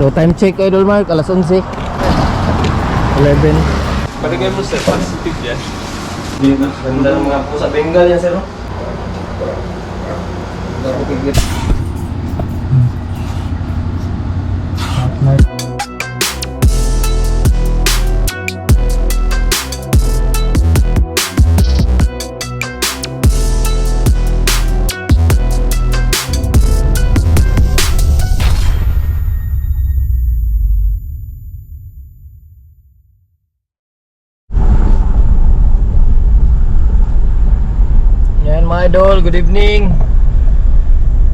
So time check Idol Mark, alas 11. 11. Palagay mo sir, positive yan. Hindi na. Ganda ng mga pusa Bengal yan sir, no? Ganda ko kigit. Yan mga idol, good evening.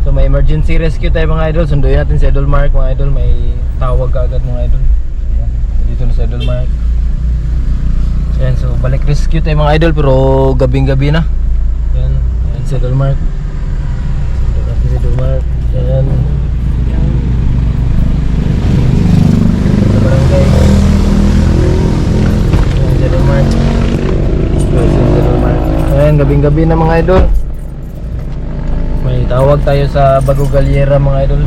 So may emergency rescue tayo mga idol. Sunduin natin si Idol Mark mga idol. May tawag ka agad mga idol. Ayan, dito na si Idol Mark. Ayan, so balik rescue tayo mga idol. Pero gabing-gabi na. Ayan, ayan si Idol Mark. Sunduin natin si Idol Mark. Ayan. Sa barangay. Ayan si Idol Mark. Ayan, gabing-gabi na mga idol. May tawag tayo sa Bago Galiera mga idol.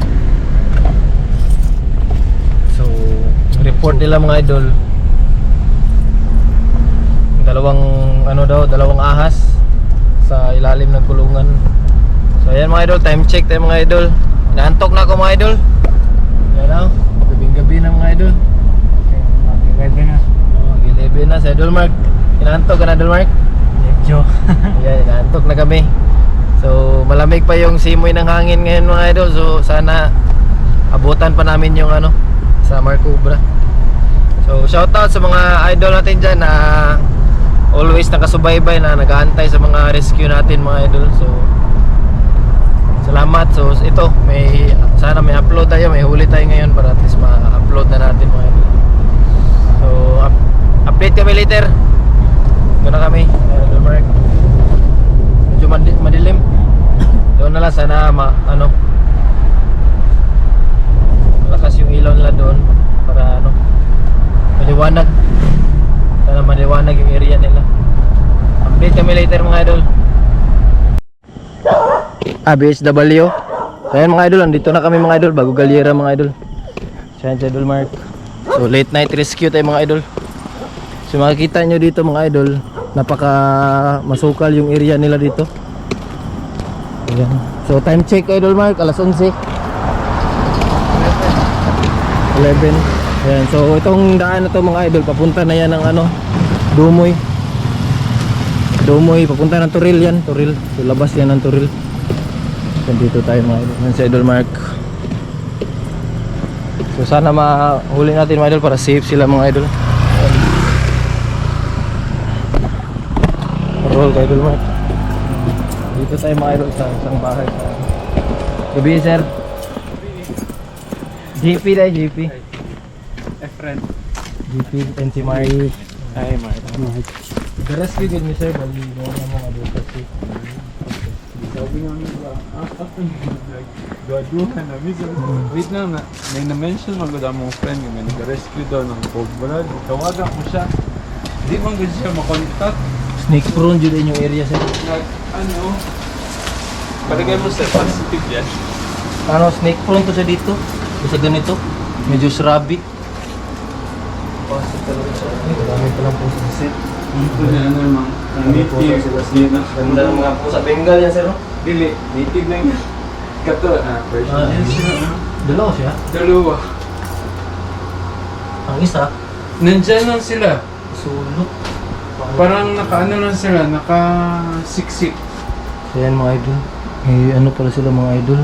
So, report nila mga idol. Dalawang ahas sa ilalim ng kulungan. So, ayan mga idol, time check tayo mga idol. Inaantok na ako mga idol. Ayan o, gabing-gabi na mga idol. Pwede na. Mag-11 na si Idol Mark. Inaantok ka na Idol Mark? Medyo. Ayan, inaantok na kami. So malamig pa yung simoy ng hangin ngayon mga idol. So sana abutan pa namin yung sa Marcobra. So shoutout sa mga idol natin dyan na always nakasubaybay, na nag-aantay sa mga rescue natin mga idol. So salamat. So ito, sana may upload tayo, may huli tayo ngayon para at least ma-upload na natin mga idol. So update kami later. Gana kami, Idol Mark. Medyo madilim. Doon na lang sana malakas yung ilaw nila doon para maliwanag. Sana maliwanag yung area nila. Update kami later mga idol. BHW. Ayan mga idol, andito na kami mga idol, Bago Galiera mga idol. Siya si Idol Mark. So late night rescue tayo mga idol. So makikita nyo dito mga idol, napaka masukal yung area nila dito. Ayan. So time check Idol Mark, alas 11. 11. Ayan. So itong daan na to mga idol, papunta na yan ng Dumoy. Dumoy, papunta ng Turil yan, Turil. So labas yan ng Turil. So dito tayo mga idol, yan si Idol Mark. So sana mahuli natin mga idol para safe sila mga idol. Roll kay Idol Mark. Dito tayo mga idol sa isang bahay. Gabi sir. JP tayo, JP. friend. JP and si Mari. Hi, Mark. The rescue din ni sir, bali mo na mga dito si. Sabi nga nila, after nag gaduhan na wait lang na, may na-mention man ko mong friend yung nag-rescue daw ng Cobra. Tawagan ko siya. Hindi man ko siya makontak. Snake prone dyan yung area sir. Palagay mo sir, positive yan. Snake prone to siya dito. Kasi ganito, medyo shrubby. Positive talaga siya. Marami pa lang po sa set. Dito na naman. Native. Ganda ng mga pusa Bengal yan sir, no? Dili, native lang yan. Kato, version. Dalawa siya. Dalawa. Ang isa, Nandyan lang sila. sulok. Parang naka-ano lang sila, naka-siksik. So yan mga idol. May pala sila mga idol.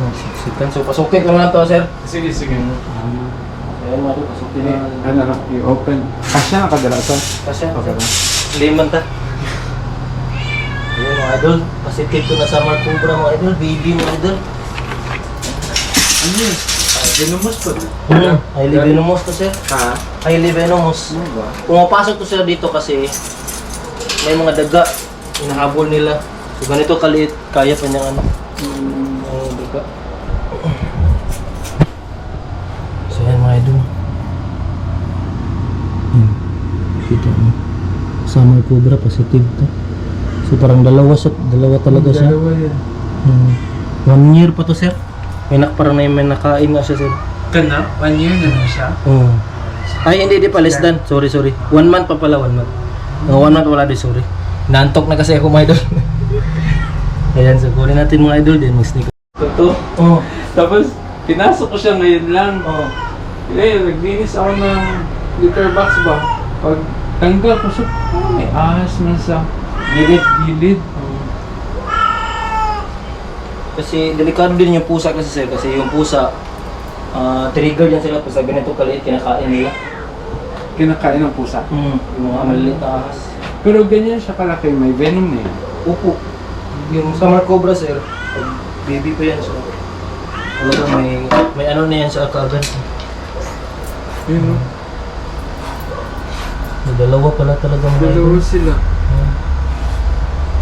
Mga siksikan. So pasukin ko na to sir. Sige, sige. Ayan mga idol, pasukin niya. Ano, i-open. Kasya nakadala to. Kasi Okay lang. lemon ta. Ayan mga idol. Positive to na sa Marcobra mga idol. Baby mga idol. Ano yun? Ginumos ko. Highly venomous to sir. Ha? Highly venomous. Ano ba? Pumapasok to sila dito kasi may mga daga. Hinahabol nila. So ganito kaliit. Kaya pa niyang ang daga. So yan mga idol. Kita mo. Sa Marcobra positive to. So parang dalawa talaga siya. Dalawa yan. 1 year pa to sir. Parang may nakain nga siya, sir. Kana, 1 year na lang siya. Oo. Ay, hindi pa, less than. Sorry. 1 month pa pala, 1 month. 1 month wala din, sorry. Naantok na kasi ako, mga idol. Ayan, so kunin natin mga idol din, mag-sneak. Totoo. Oo. Tapos, pinasok ko siya ngayon lang. Oo. Ngayon, naglinis ako ng litter box ba? Pag tanggal ko siya, may ahas man sa gilid. Kasi delikado din yung pusa kasi, sir. Kasi yung pusa, trigger yan sila. Pag sa ganito kaliit, kinakain nila. Kinakain ng pusa. Yung mga maliliit na ahas. Pero ganyan siya kalaki, may venom na yun. Upo. Yung summer cobra, sir, pag baby pa yan, so talagang may ano na yan sa kaagad. Yun o. May dalawa pala talaga mga Dalawa idol. sila.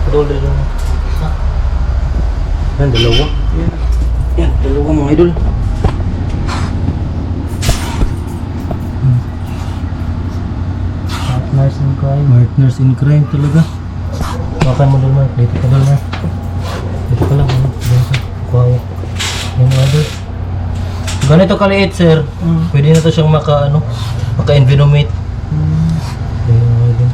Dalawa din. Yan, dalawa. Yan, dalawa mga idol. Partners in crime. Partners in crime talaga. Makan mo doon, Mark. Dito ka doon, Mark. Dito ka lang, ano? Doon sa quiet. Yung mga idol. Ganito kaliit, sir. Pwede na to siyang maka-envenomate. Yung mga idol.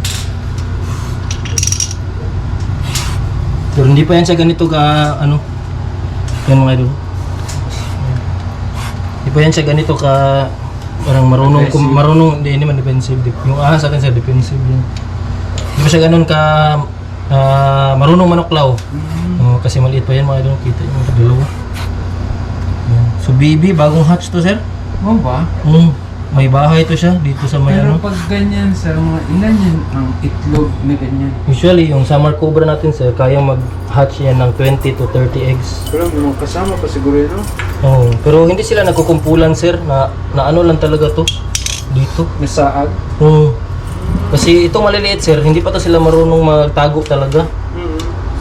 Pero hindi pa yan siya ganito yan mga idol. Hindi pa yan siya ganito parang marunong, hindi man defensive. Yung ahas sa atin sir, defensive yun. Hindi pa siya ganun marunong manuklaw. Kasi maliit pa yan mga idol, kita yung dalawa. Yan. So baby, bagong hatch to sir. Oo ba? May bahay to siya dito sa may Pero pag ganyan, sir, mga ilan yan ang itlog na ganyan? Usually, yung summer cobra natin sir, kayang mag-hatch yan ng 20 to 30 eggs. Pero may mga kasama pa siguro yun, no? Oo, pero hindi sila nagkukumpulan sir, na ano lang talaga to dito. Nasaag? Oo. Kasi itong maliliit sir, hindi pa to sila marunong magtago talaga.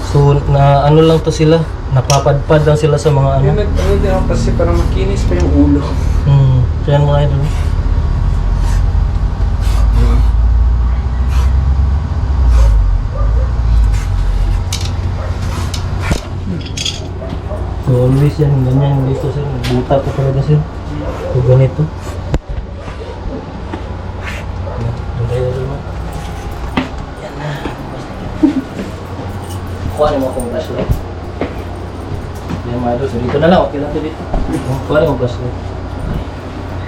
So, na ano lang to sila, napapadpad lang sila sa mga ano. Yung nag-ano din ako kasi parang makinis pa yung ulo. So yan mga idol. So always yan, ganyan dito sir, buta pa talaga sir. So ganito. Yan tayo dito. Yan na. Kuha naman akong flashlight. Yan mga idol, so dito na lang, okay lang to dito. Kuha naman flashlight.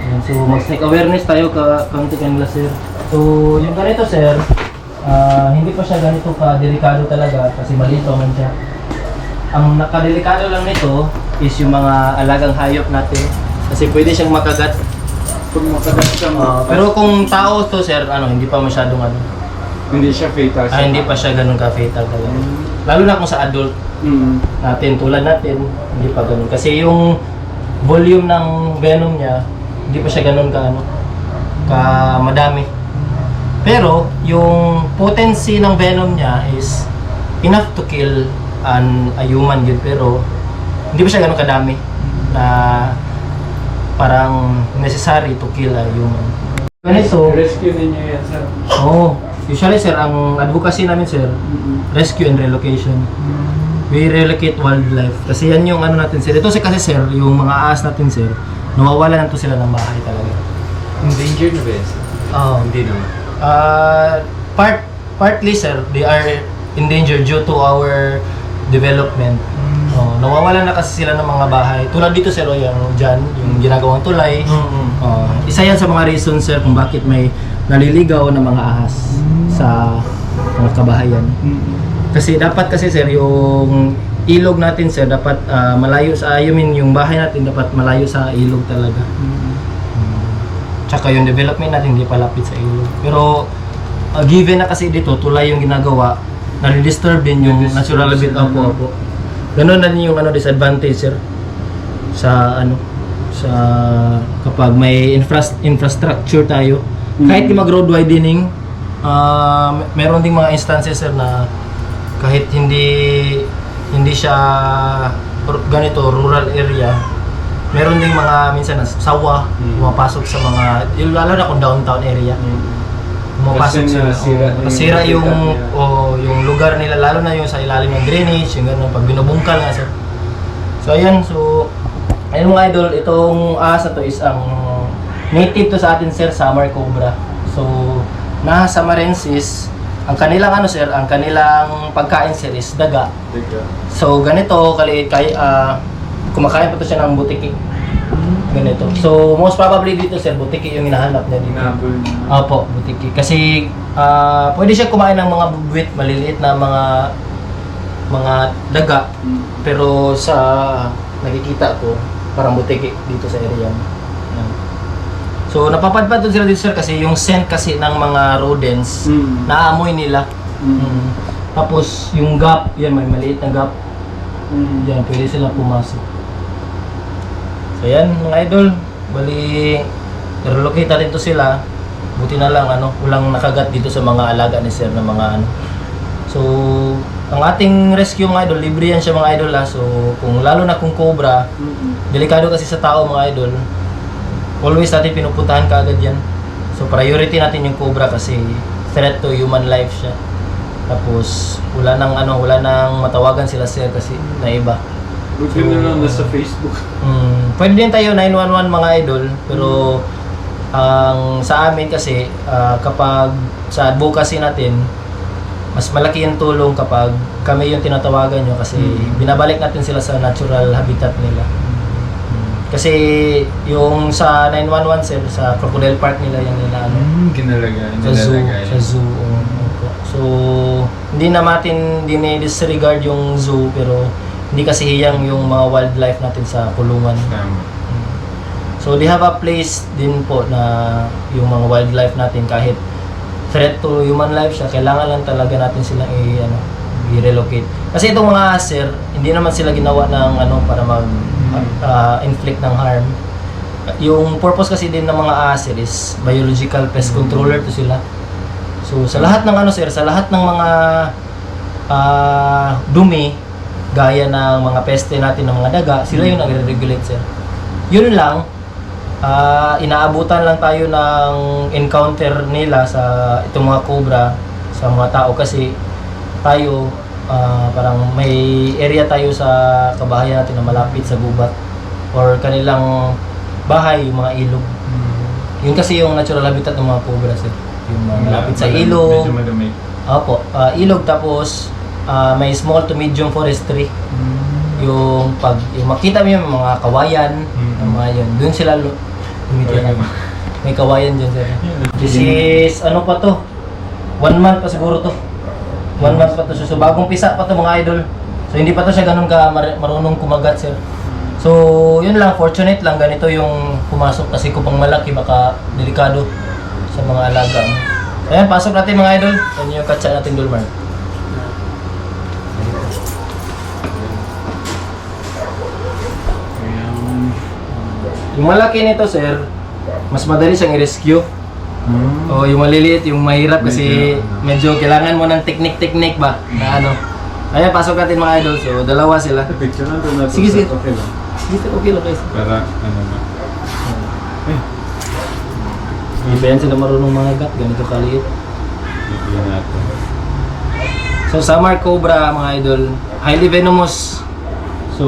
Yan, so mag-snake awareness tayo kaunti kanila sir. So yung ganito sir, hindi pa siya ganito ka-delikado talaga kasi malito man siya. Ang nakadelikado lang nito is yung mga alagang hayop natin kasi pwede siyang makagat. Pag makagat siya, Pero kung tao to sir, hindi pa masyadong hindi siya fatal. hindi pa siya ganun ka-fatal talaga. Lalo na kung sa adult natin, tulad natin, hindi pa ganun. Kasi yung volume ng venom niya, hindi pa siya ganun ka madami. Pero yung potency ng venom niya is enough to kill a human yun, pero hindi pa siya ganun kadami na parang necessary to kill a human. Ganito, Rescue ninyo yan, sir. usually sir, ang advocacy namin sir, rescue and relocation. We relocate wildlife. Kasi yan yung natin sir. Ito kasi sir, yung mga ahas natin sir, nawawalan na to sila ng bahay talaga. Endangered na ba yan, sir? Hindi naman. Partly sir, they are endangered due to our development. Nawawalan na kasi sila ng mga bahay. Tulad dito sir, yung dyan, yung ginagawang tulay. Isa yan sa mga reason sir kung bakit may naliligaw na mga ahas sa mga kabahayan. Kasi dapat kasi sir, yung ilog natin sir, dapat malayo sa, yung bahay natin dapat malayo sa ilog talaga. Tsaka yung development natin hindi palapit sa ilog. Pero given na kasi dito, tulay yung ginagawa, nare-disturb din yung natural habitat. Opo. Ganun na din yung disadvantage sir sa sa kapag may infrastructure tayo. Kahit di mag-road widening, meron ding mga instances sir na kahit hindi siya ganito rural area, meron ding mga minsan sawa pumapasok sa mga lalo na kung downtown area. Pumapasok nasira yung lugar nila, lalo na yung sa ilalim ng drainage, yung gano'n, pag binubungkal nga sir. So ayan, so Ayun mga idol, itong ahas na to is ang native to sa atin sir, Samar Cobra. So, nasa Samarensis, ang kanilang ano sir, ang kanilang pagkain sir is daga. Teka. So, ganito, kumakain pa to siya ng butiki. Ganito. So, most probably dito sir, butiki yung hinahanap niya dito. Inabol niya. Opo, butiki. Kasi, pwede siya kumain ng mga buwit, maliliit na mga daga. Pero sa nakikita ko, parang butiki dito sa area. Yan. So, napapadpad doon sila dito sir kasi yung scent kasi ng mga rodents, naamoy nila. Tapos, yung gap, yan, may maliit na gap. Yan, pwede silang pumasok. So yan mga idol, bali relocate natin to sila. Buti na lang walang nakagat dito sa mga alaga ni sir na mga So ang ating rescue mga idol, libre yan siya mga idol ha. So lalo na kung cobra, delikado kasi sa tao mga idol. Always natin pinupuntahan kaagad yan. So priority natin yung cobra kasi threat to human life siya. Tapos wala nang matawagan sila sir kasi naiba. Buti na lang nasa Facebook. Pwede din tayo 911 mga idol, pero ang sa amin kasi kapag sa advocacy natin, mas malaki yung tulong kapag kami yung tinatawagan nyo kasi binabalik natin sila sa natural habitat nila. Kasi yung sa 911 sir, sa Crocodile Park nila yan nila Ginalagay. sa zoo. So hindi natin disregard yung zoo, pero hindi kasi hiyang yung mga wildlife natin sa kulungan. Tama. So they have a place din po na yung mga wildlife natin kahit threat to human life siya, kailangan lang talaga natin silang i-relocate. Kasi itong mga sir, hindi naman sila ginawa ng para inflict ng harm. Yung purpose kasi din ng mga aser is biological pest controller to sila. So sa lahat ng sir, sa lahat ng mga dumi, gaya ng mga peste natin ng mga daga, sila yung nagre-regulate sir. Yun lang, inaabutan lang tayo ng encounter nila sa itong mga cobra sa mga tao kasi tayo parang may area tayo sa kabahayan natin na malapit sa gubat or kanilang bahay, yung mga ilog. Yun kasi yung natural habitat ng mga cobra sir. Yung mga malapit sa ilog. Medyo madami. Opo, ilog tapos may small to medium forestry. Yung makita mo yung mga kawayan, mga yun. Doon sila lumitira. May kawayan dyan sir. This is pa to? 1 month pa siguro to. 1 month pa to. So bagong pisa pa to mga idol. So hindi pa to siya ganun ka marunong kumagat sir. So yun lang, fortunate lang ganito yung pumasok kasi kung pang malaki baka delikado sa mga alaga mo. Ayan, pasok natin mga idol. Yan yung katsa natin Dolmar. Yung malaki nito sir, mas madali siyang i-rescue. O yung maliliit, yung mahirap kasi medyo kailangan mo ng teknik-teknik ba na Ayan, pasok natin mga idol. So dalawa sila. Picture na doon natin. Sige, sige. Okay lang. Dito, okay lang guys. Para na. Hindi pa yan sila marunong mga gat, ganito kaliit. Bigyan natin. So Samar Cobra mga idol, highly venomous. So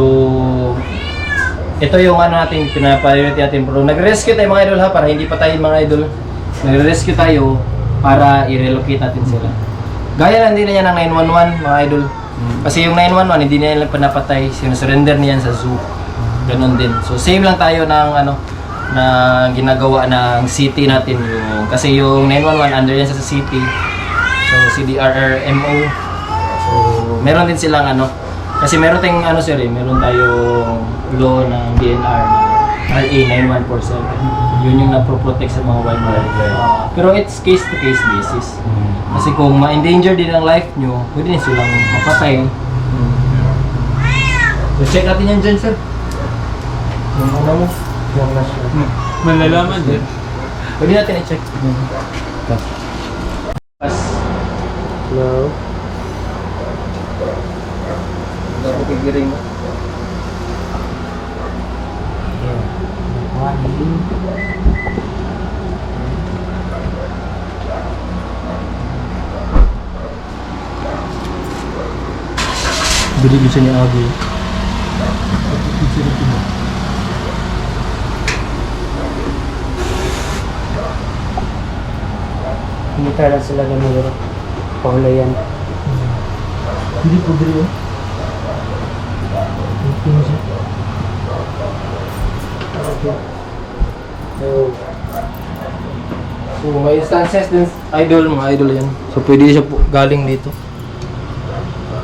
ito yung natin, pinapriority natin. Pero nag-rescue tayo mga idol ha, para hindi pa tayo mga idol. Nag-rescue tayo para i-relocate natin sila. Gaya lang din na yan ng 911 mga idol. Kasi yung 911 hindi na nila pinapatay, sinusurrender niyan sa zoo. Ganon din. So save lang tayo ng na ginagawa ng city natin yung kasi yung 911 under yan sa city. So CDRRMO. So meron din silang kasi meron tayong sir meron tayong law ng DNR na RA 9147. Yun yung nagpo-protect sa mga wildlife. Pero it's case to case basis. Kasi kung ma-endanger din ang life nyo, pwede din silang mapatay. So check natin yan dyan sir. Yung mo. Yung last one. Malalaman din. Pwede natin i-check. Hello. Hindi ako pigiring mo. Bili bisa niya Agi. Kita lang sila ng mga pahulayan. Hindi po diri yun. So may instances din mga idol yan. So pwede siya po galing dito.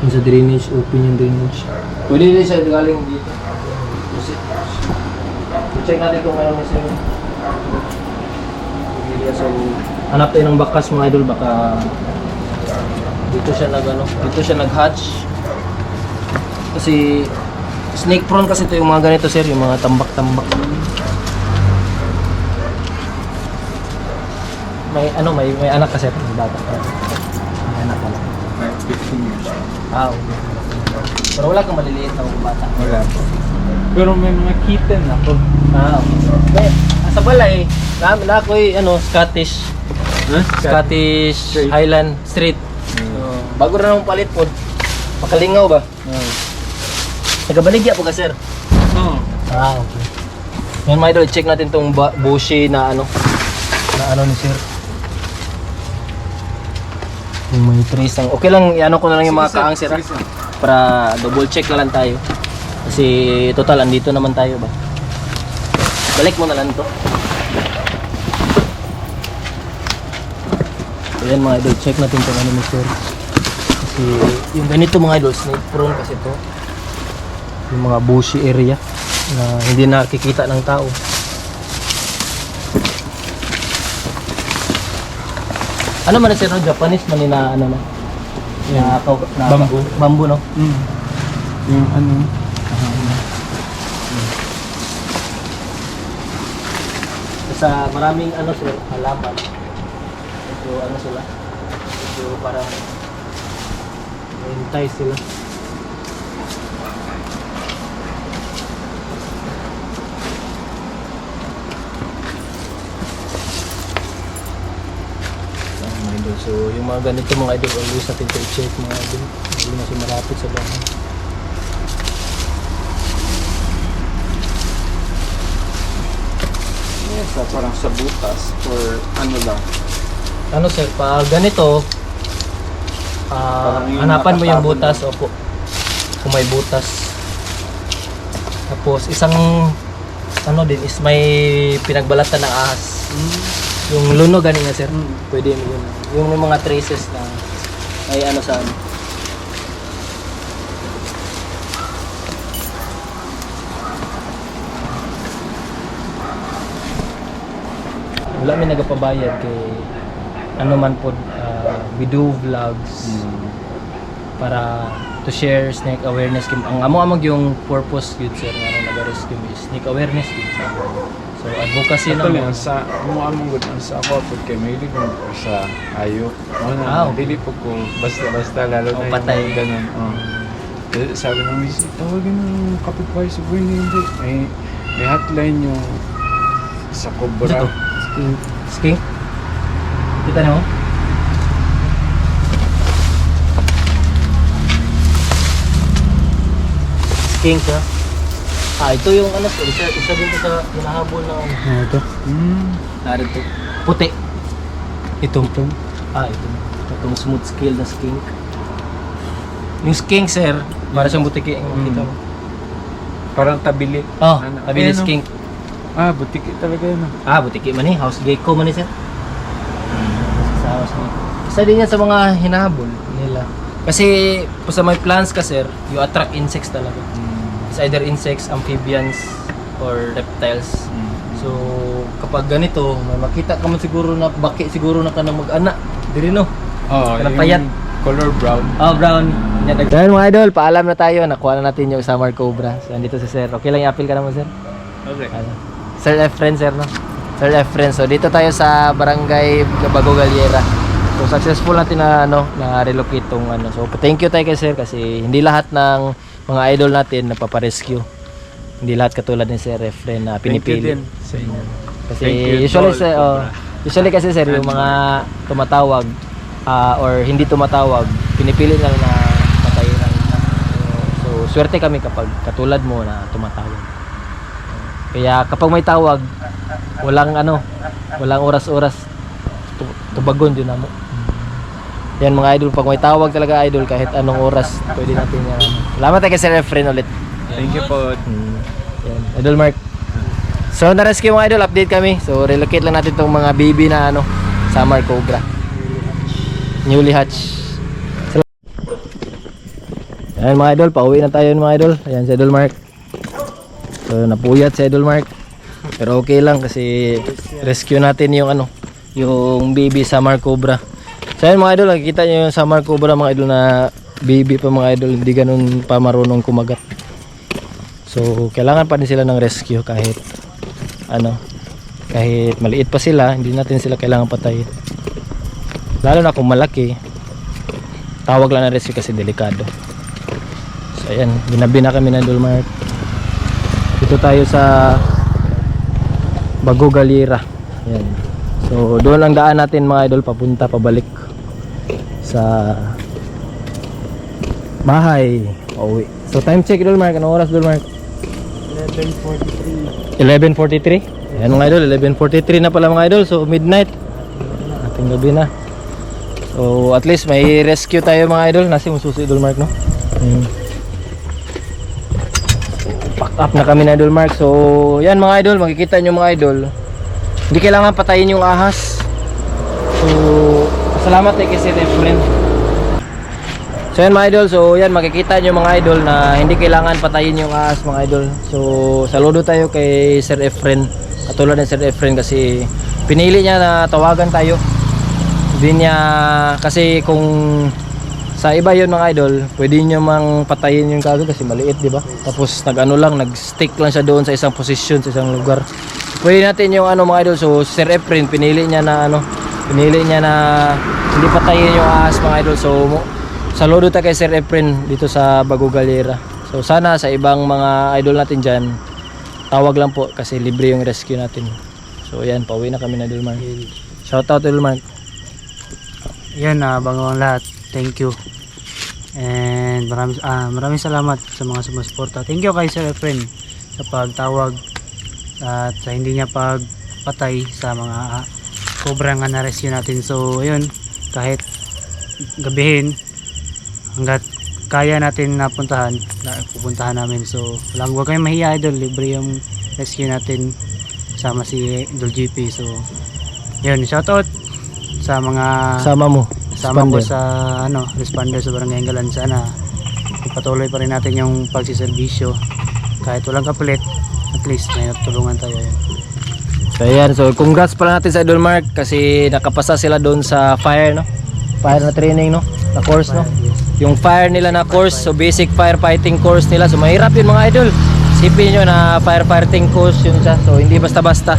Yung sa drainage, open yung drainage. Pwede din siya galing dito. Check natin kung ano siya. So hanap tayo ng bakas mga idol, baka dito siya dito siya nag-hatch. Kasi snake prone kasi ito yung mga ganito sir, yung mga tambak-tambak. May anak kasi may bata pa. May anak ka. Like 15 years. Okay. Pero wala kang maliliit na bata. Wala po. Pero may mga kitten ako. Okay. Sa balay, na ako Scottish. Huh? Scottish Straight. Highland Street. Bago na nang palit po. Makalingaw ba? Nagabaligya po ka sir. Oo. Okay. Yan mga idol, check natin tong bushy na ni sir. Yung may trees ang okay lang, ko na lang yung mga kaang sir ha? Para double check na lang tayo. Kasi total andito naman tayo ba. Balik mo na lang to. Ayan mga idol, check natin itong ni sir. Kasi yung ganito mga idol, snake prone kasi to. Yung mga bushy area na hindi nakikita ng tao. Ano man sir, Japanese man na Yeah. Bamboo no? Yung Sa maraming sir, halaman. Ito sila. Ito parang hintay sila. So yung mga ganito mga idol, always natin to i-check mga idol. Hindi na siya malapit sa bahay. yes, parang sa butas or ano lang. Ano sir, pag ganito, Parang yung hanapan mo yung nakatabon butas, opo. Kung may butas. Tapos isang din is may pinagbalatan ng ahas. Yung luno ganing nga sir. Pwede mo yun. Yung may mga traces na ay sa wala may nagapabayad kay man po we do vlogs para to share snake awareness ang among yung purpose yun sir nga nag-rescue is snake awareness yun. So advocacy Ito naman lang sa among good sa ako pud kay may ligo ko sa ayo. Dili po ko basta lalo na patay. yung ganun. Sabi ng miss, tawagin ng kapitbahay sa buhay hindi. May hotline yung sa Cobra. Dito. Sking. Kita niyo? Sking siya. Ito yung isa din sa hinahabol ng Ito. narito. Puti. Ito. Ito. Itong smooth scale na skink. Yung skink sir, para siyang butiki ang kita mo. Parang tabili. Tabili skink. Butiki talaga yun. Butiki man house gecko man sir. Sa house gecko. Isa din yan sa mga hinahabol nila. Kasi sa may plants ka sir, you attract insects talaga. It's either insects, amphibians, or reptiles. So, kapag ganito, may makita ka man siguro na baki siguro na ka na mag-ana. Diri no? Kanang payat. Color brown. Brown. Dahil mga idol, paalam na tayo. Nakuha na natin yung Summer Cobra. So, andito si sir. Okay lang i-appeal ka naman sir? Okay. Sir Efren sir no? Sir Efren. So, dito tayo sa Barangay Bago Galiera. So, successful natin na relocate tong So, thank you tayo kay sir kasi hindi lahat ng mga idol natin napaparescue. Hindi lahat katulad ni Sir Efren na pinipili. Thank you din sa inyo. Kasi Thank you, usually kasi sir yung mga tumatawag or hindi tumatawag, pinipili na patayin lang. So swerte kami kapag katulad mo na tumatawag. Kaya kapag may tawag, walang oras-oras. tubagon din namo. Yan mga idol, pag may tawag talaga idol kahit anong oras pwede natin yan. Salamat kay Sir Efren ulit. Thank you po. Yan. Idol Mark. So na-rescue mga idol, update kami. So relocate lang natin tong mga baby na Summer Cobra. Newly hatch. Ayan mga idol, pauwi na tayo mga idol. Ayan si Idol Mark. So napuyat si Idol Mark. Pero okay lang kasi rescue natin yung yung baby Summer Cobra. So ayan mga idol, nakikita nyo yung Summer Cobra mga idol na baby pa mga idol, hindi ganun pa marunong kumagat. So kailangan pa din sila ng rescue kahit kahit maliit pa sila, hindi natin sila kailangan patayin. Lalo na kung malaki, tawag lang na rescue kasi delikado. So ayan, binabi na kami ng Idol Mark. Dito tayo sa Bago Galera. Ayan. So doon ang daan natin mga idol, papunta pabalik sa bahay, pauwi. So time check Idol Mark, anong oras Idol Mark? 11:43. Ayan mga idol, 11:43 na pala mga idol. So midnight, ating gabi na. So at least may rescue tayo mga idol. Nasi mususi Idol Mark, no? Pack up na kami na Idol Mark. So yan mga idol, makikita nyo mga idol, hindi kailangan patayin yung ahas. So salamat kay Sir Efren. So yan mga idol, so yan makikita nyo mga idol na hindi kailangan patayin yung ahas mga idol. So saludo tayo kay Sir Efren, katulad ng Sir Efren kasi pinili niya na tawagan tayo. Hindi niya, kasi kung sa iba yun mga idol, pwede nyo mang patayin yung kagad kasi maliit, di ba? Tapos nag-stick lang siya doon sa isang posisyon, sa isang lugar. Pwede natin yung mga idol. So Sir Efren pinili niya na hindi patayin yung ahas mga idol. So saludo tayo kay Sir Efren dito sa Bago Galera. So sana sa ibang mga idol natin dyan, tawag lang po kasi libre yung rescue natin. So yan, pauwi na kami na Idol Mark. Shoutout Idol Mark. Yan, bago ang lahat, thank you. And maraming salamat sa mga sumusuporta. Thank you kay Sir Efren sa pagtawag at sa hindi niya pagpatay sa mga cobra nga na-rescue natin. So ayun, kahit gabihin, hanggat kaya natin napuntahan, pupuntahan namin. So huwag kayong mahiya idol, libre yung rescue natin kasama si Idol GP. So yun, shoutout sa mga Sama mo. sama ko Responder. sa responder sa Barangay Anggalan. Sana ipatuloy pa rin natin yung pagsiservisyo kahit walang kapalit, at least may natulungan tayo. So ayan, so congrats pala natin sa Idol Mark kasi nakapasa sila doon sa fire, no? Fire na training, no? Na course, no? Yung fire nila na course, so basic firefighting course nila. So mahirap yun mga idol. Isipin nyo na firefighting course yun siya. So hindi basta-basta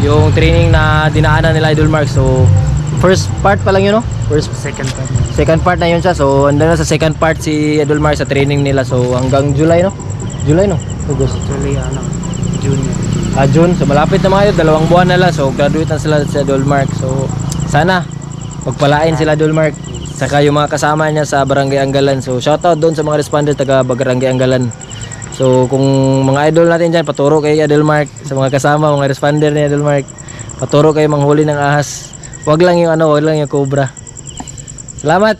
yung training na dinaanan nila Idol Mark. So first part pa lang yun, no? Second part na yun siya. So andun na sa second part si Idol Mark sa training nila. So hanggang July, no? July, no? August. Actually, June. June. So malapit na mga idol, 2 buwan na lang. So graduate na sila sa Idol Mark. So sana pagpalain sila Idol Mark. Saka yung mga kasama niya sa Barangay Anggalan. So shoutout doon sa mga responder taga Barangay Anggalan. So kung mga idol natin dyan, paturo kay Idol Mark. Sa mga kasama, mga responder ni Idol Mark, paturo kayo manghuli ng ahas. Wag lang yung wag lang yung cobra. Salamat.